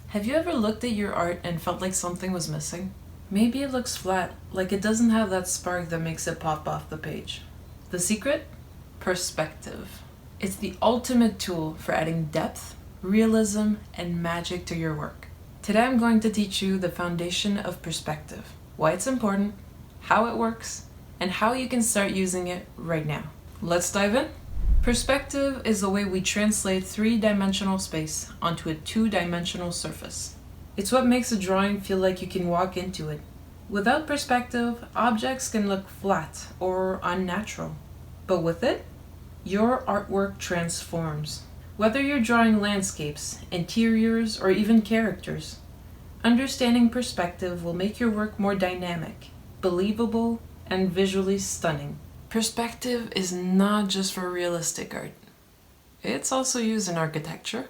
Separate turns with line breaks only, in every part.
Have you ever looked at your art and felt like something was missing? Maybe it looks flat, like it doesn't have that spark that makes it pop off the page. The secret? Perspective. It's the ultimate tool for adding depth, realism, and magic to your work. Today I'm going to teach you the foundation of perspective, why it's important, how it works, and how you can start using it right now. Let's dive in. Perspective is the way we translate three-dimensional space onto a two-dimensional surface. It's what makes a drawing feel like you can walk into it. Without perspective, objects can look flat or unnatural. But with it, your artwork transforms. Whether you're drawing landscapes, interiors, or even characters, understanding perspective will make your work more dynamic, believable, and visually stunning. Perspective is not just for realistic art. It's also used in architecture,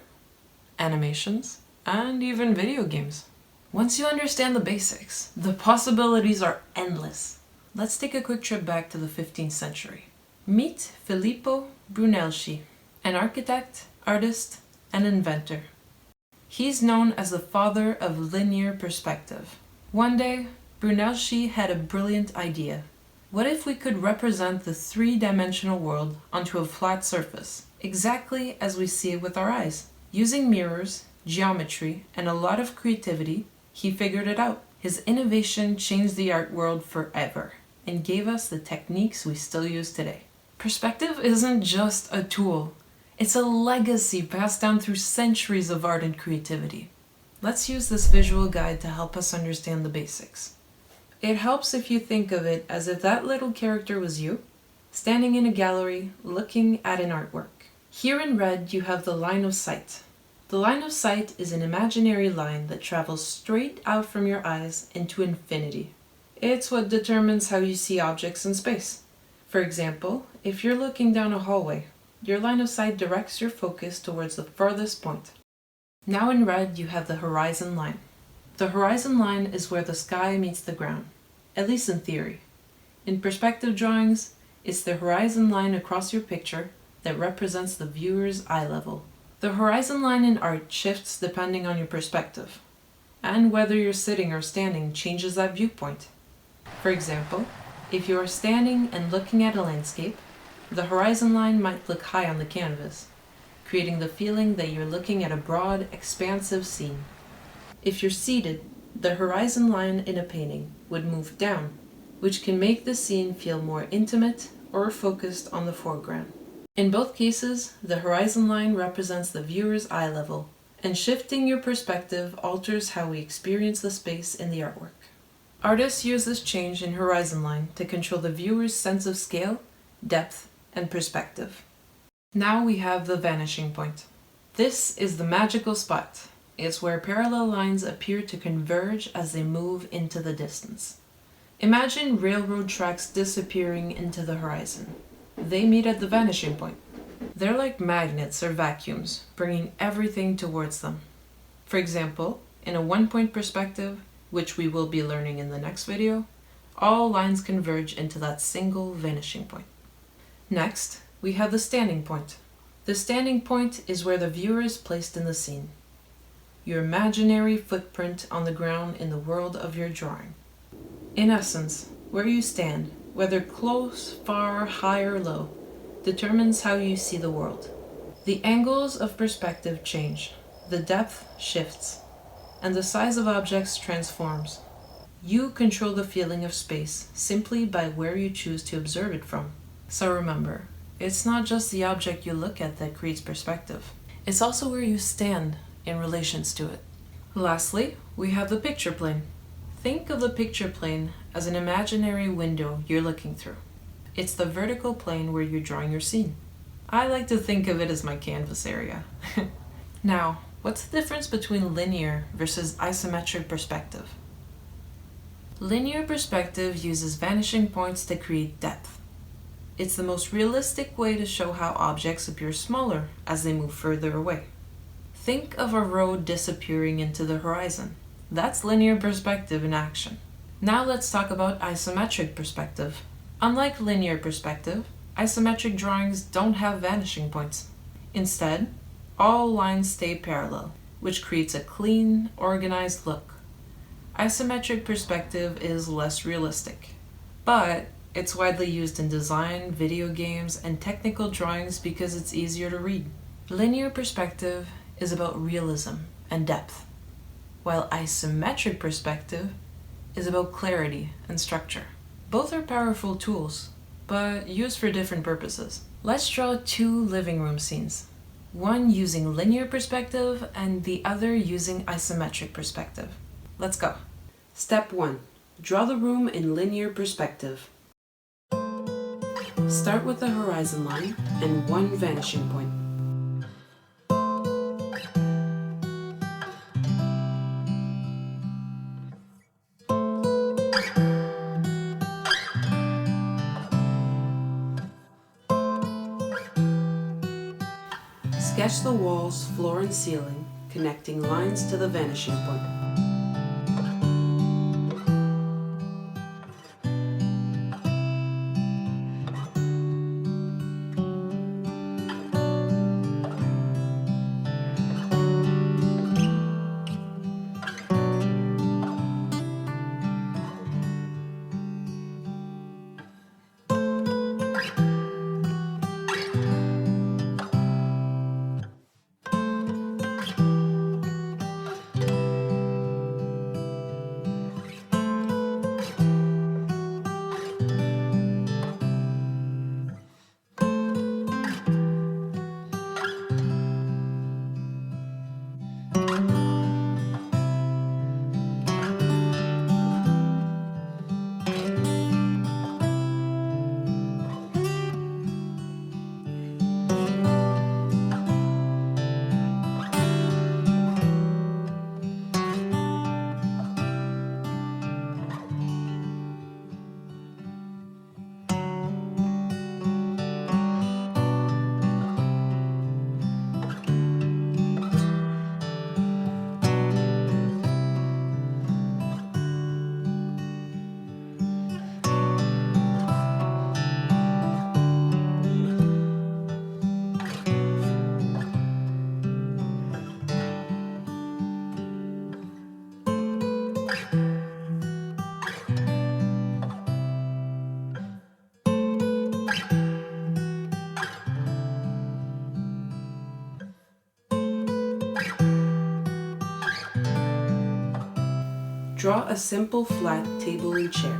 animations, and even video games. Once you understand the basics, the possibilities are endless. Let's take a quick trip back to the 15th century. Meet Filippo Brunelleschi, an architect, artist, and inventor. He's known as the father of linear perspective. One day, Brunelleschi had a brilliant idea. What if we could represent the three-dimensional world onto a flat surface, exactly as we see it with our eyes? Using mirrors, geometry, and a lot of creativity, he figured it out. His innovation changed the art world forever and gave us the techniques we still use today. Perspective isn't just a tool. It's a legacy passed down through centuries of art and creativity. Let's use this visual guide to help us understand the basics. It helps if you think of it as if that little character was you, standing in a gallery looking at an artwork. Here in red you have the line of sight. The line of sight is an imaginary line that travels straight out from your eyes into infinity. It's what determines how you see objects in space. For example, if you're looking down a hallway, your line of sight directs your focus towards the farthest point. Now in red you have the horizon line. The horizon line is where the sky meets the ground, at least in theory. In perspective drawings, it's the horizon line across your picture that represents the viewer's eye level. The horizon line in art shifts depending on your perspective, and whether you're sitting or standing changes that viewpoint. For example, if you are standing and looking at a landscape, the horizon line might look high on the canvas, creating the feeling that you're looking at a broad, expansive scene. If you're seated, the horizon line in a painting would move down, which can make the scene feel more intimate or focused on the foreground. In both cases, the horizon line represents the viewer's eye level, and shifting your perspective alters how we experience the space in the artwork. Artists use this change in horizon line to control the viewer's sense of scale, depth, and perspective. Now we have the vanishing point. This is the magical spot. It's where parallel lines appear to converge as they move into the distance. Imagine railroad tracks disappearing into the horizon. They meet at the vanishing point. They're like magnets or vacuums, bringing everything towards them. For example, in a one-point perspective, which we will be learning in the next video, all lines converge into that single vanishing point. Next, we have the standing point. The standing point is where the viewer is placed in the scene. Your imaginary footprint on the ground in the world of your drawing. In essence, where you stand, whether close, far, high, or low, determines how you see the world. The angles of perspective change, the depth shifts, and the size of objects transforms. You control the feeling of space simply by where you choose to observe it from. So remember, it's not just the object you look at that creates perspective. It's also where you stand in relations to it. Lastly, we have the picture plane. Think of the picture plane as an imaginary window you're looking through. It's the vertical plane where you're drawing your scene. I like to think of it as my canvas area. Now, what's the difference between linear versus isometric perspective? Linear perspective uses vanishing points to create depth. It's the most realistic way to show how objects appear smaller as they move further away. Think of a road disappearing into the horizon. That's linear perspective in action. Now let's talk about isometric perspective. Unlike linear perspective, isometric drawings don't have vanishing points. Instead, all lines stay parallel. which creates a clean, organized look. Isometric perspective is less realistic, but it's widely used in design, video games, and technical drawings because it's easier to read. Linear perspective is about realism and depth, while isometric perspective is about clarity and structure. Both are powerful tools, but used for different purposes. Let's draw two living room scenes, one using linear perspective and the other using isometric perspective. Let's go. Step 1. Draw the room in linear perspective. Start with the horizon line and one vanishing point. Sketch the walls, floor, and ceiling, connecting lines to the vanishing point. Draw a simple flat table and chair.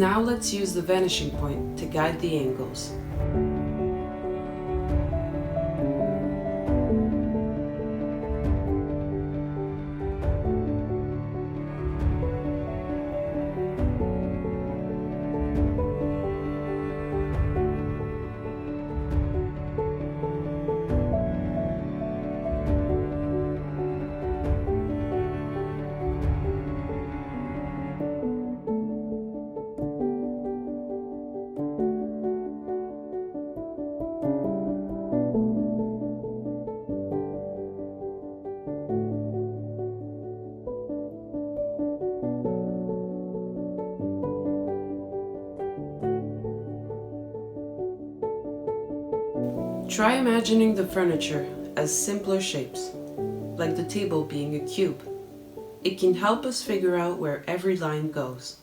Now let's use the vanishing point to guide the angles. Try imagining the furniture as simpler shapes, like the table being a cube. It can help us figure out where every line goes.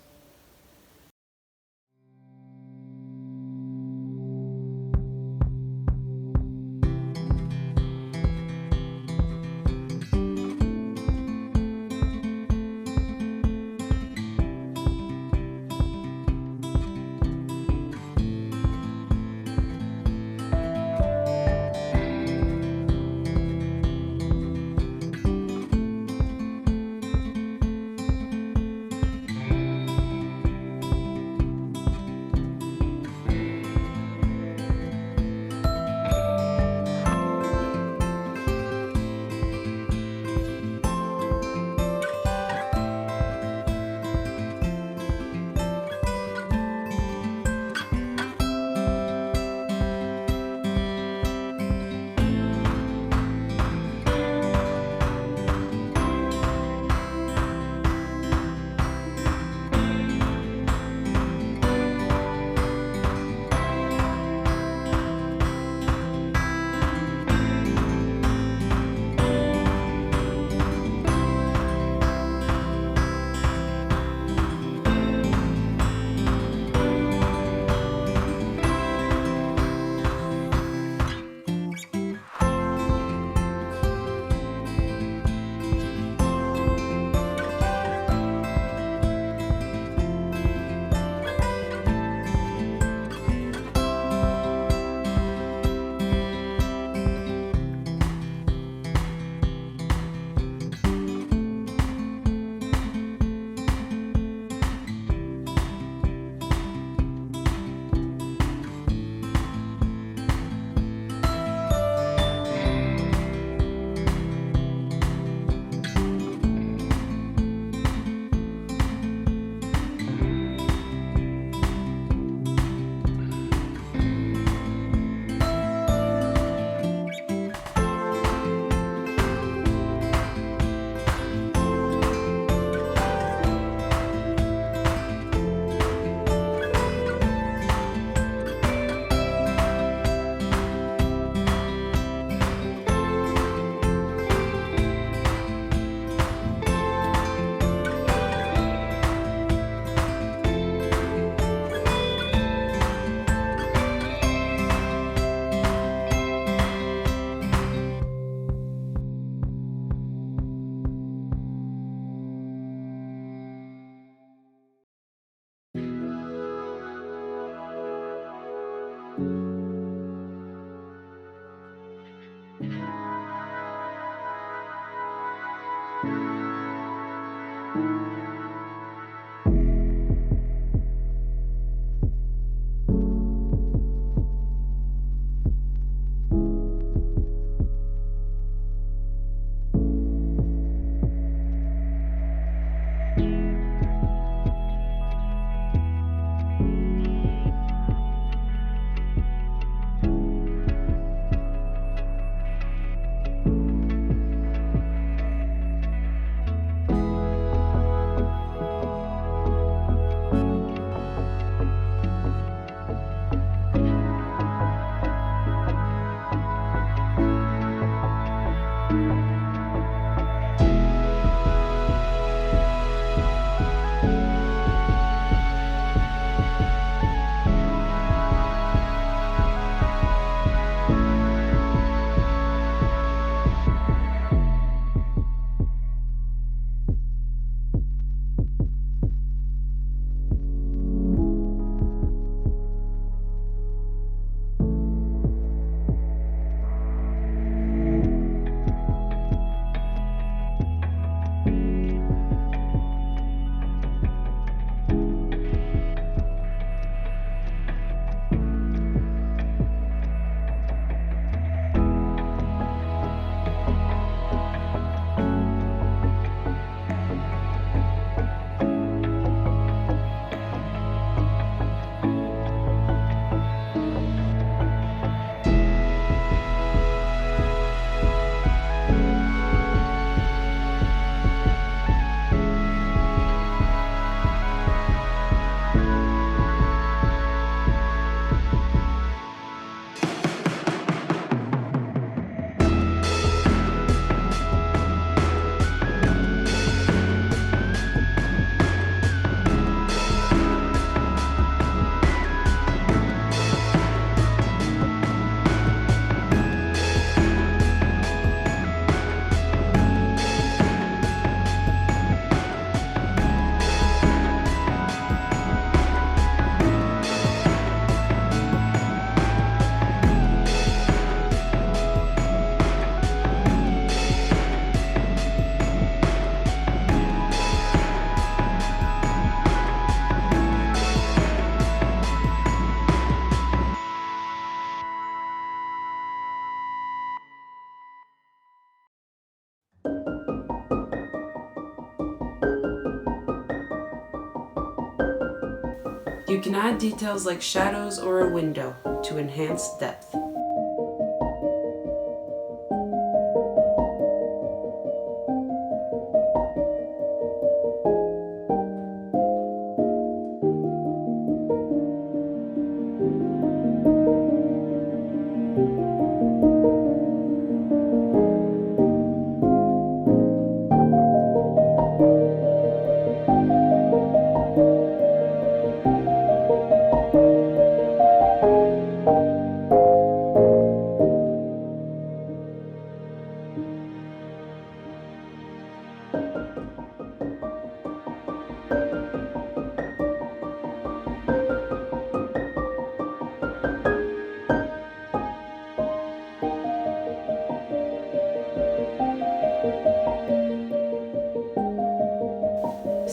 You can add details like shadows or a window to enhance depth.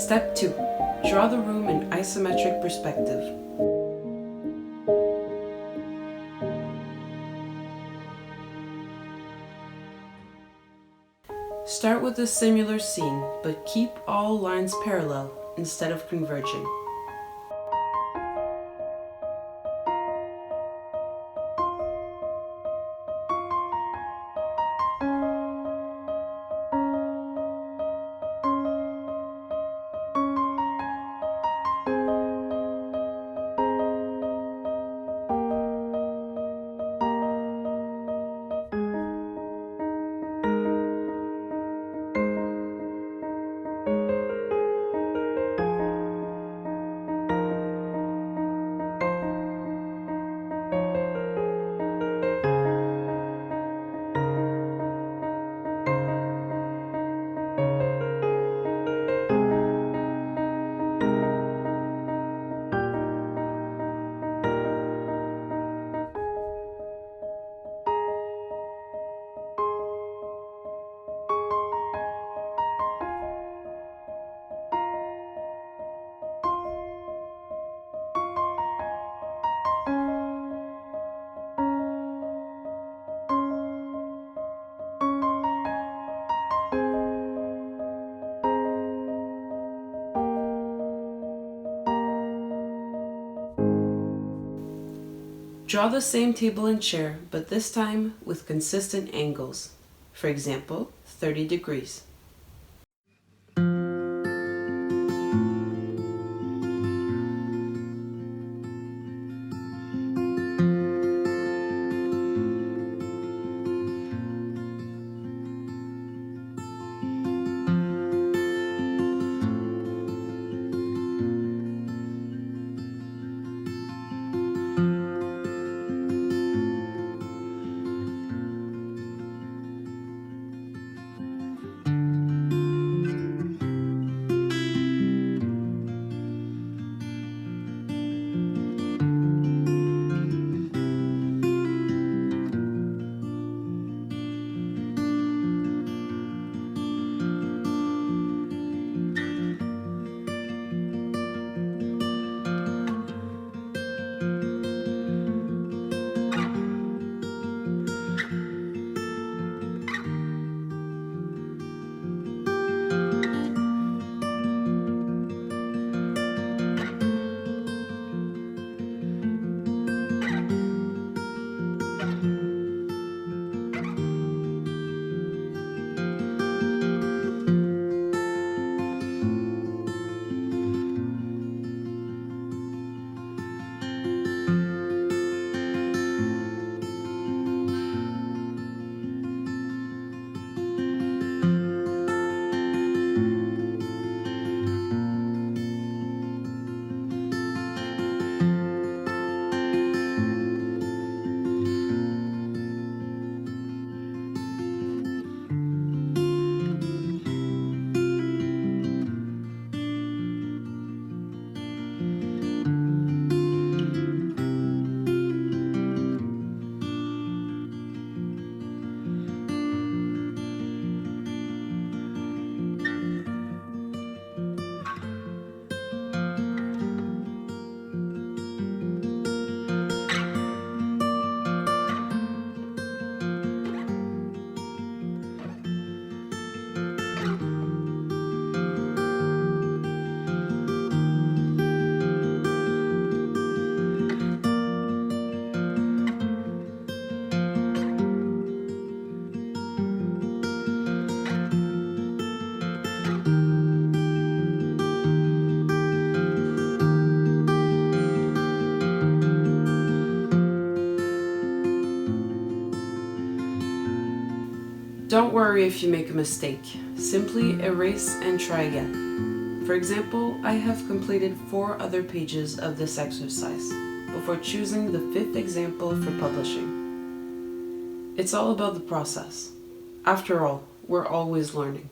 Step 2. Draw the room in isometric perspective. Start with a similar scene, but keep all lines parallel instead of converging. Draw the same table and chair, but this time with consistent angles. For example, 30 degrees. Don't worry if you make a mistake. Simply erase and try again. For example, I have completed 4 other pages of this exercise before choosing the 5th example for publishing. It's all about the process. After all, we're always learning.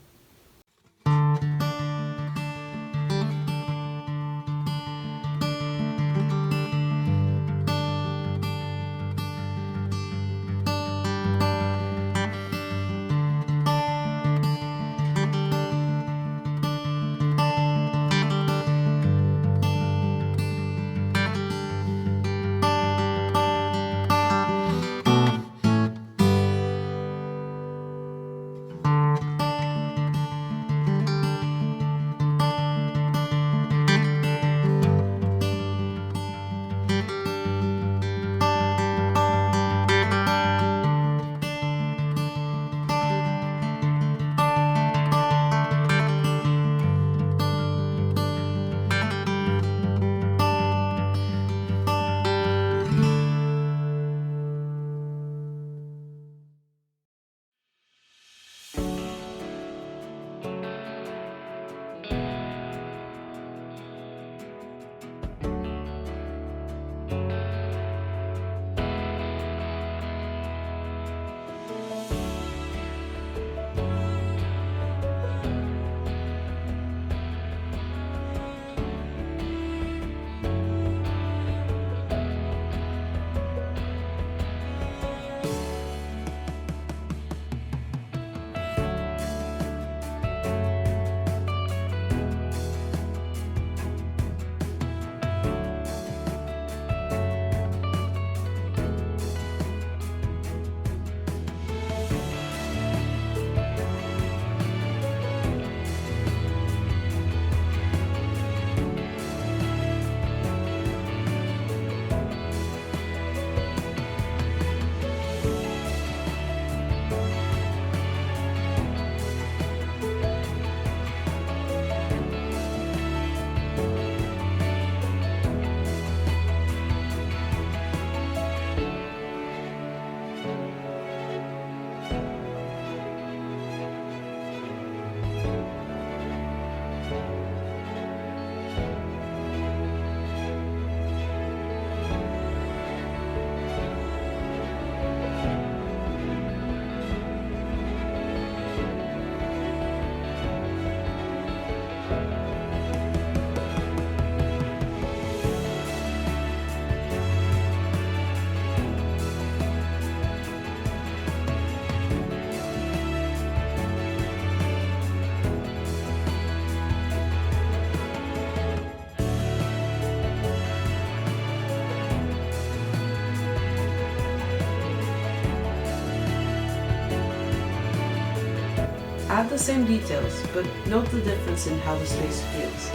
Add the same details, but note the difference in how the space feels.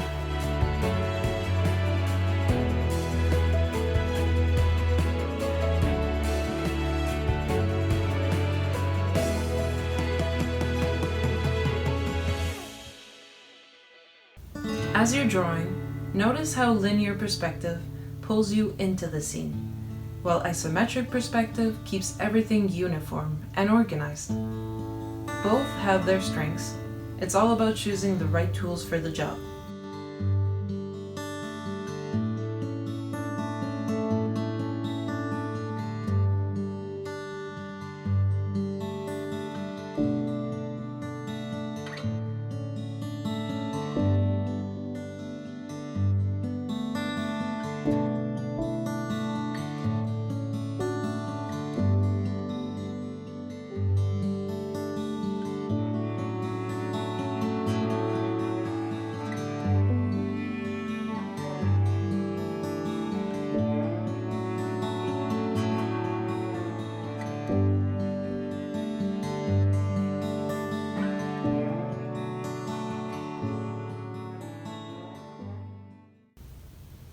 As you're drawing, notice how linear perspective pulls you into the scene, while isometric perspective keeps everything uniform and organized. Both have their strengths. It's all about choosing the right tools for the job.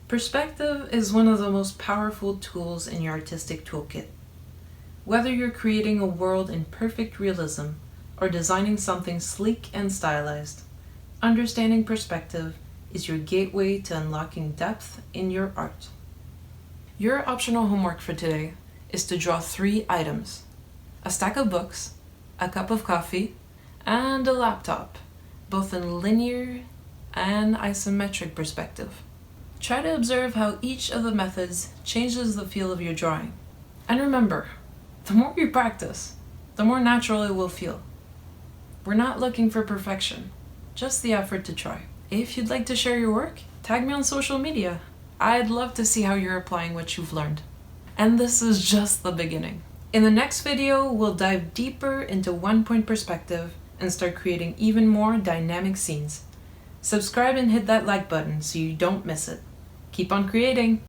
Perspective is one of the most powerful tools in your artistic toolkit. Whether you're creating a world in perfect realism or designing something sleek and stylized, understanding perspective is your gateway to unlocking depth in your art. Your optional homework for today is to draw 3 items: a stack of books, a cup of coffee, and a laptop, both in linear and isometric perspective. Try to observe how each of the methods changes the feel of your drawing. And remember, the more you practice, the more natural it will feel. We're not looking for perfection, just the effort to try. If you'd like to share your work, tag me on social media. I'd love to see how you're applying what you've learned. And this is just the beginning. In the next video, we'll dive deeper into one-point perspective and start creating even more dynamic scenes. Subscribe and hit that like button so you don't miss it. Keep on creating!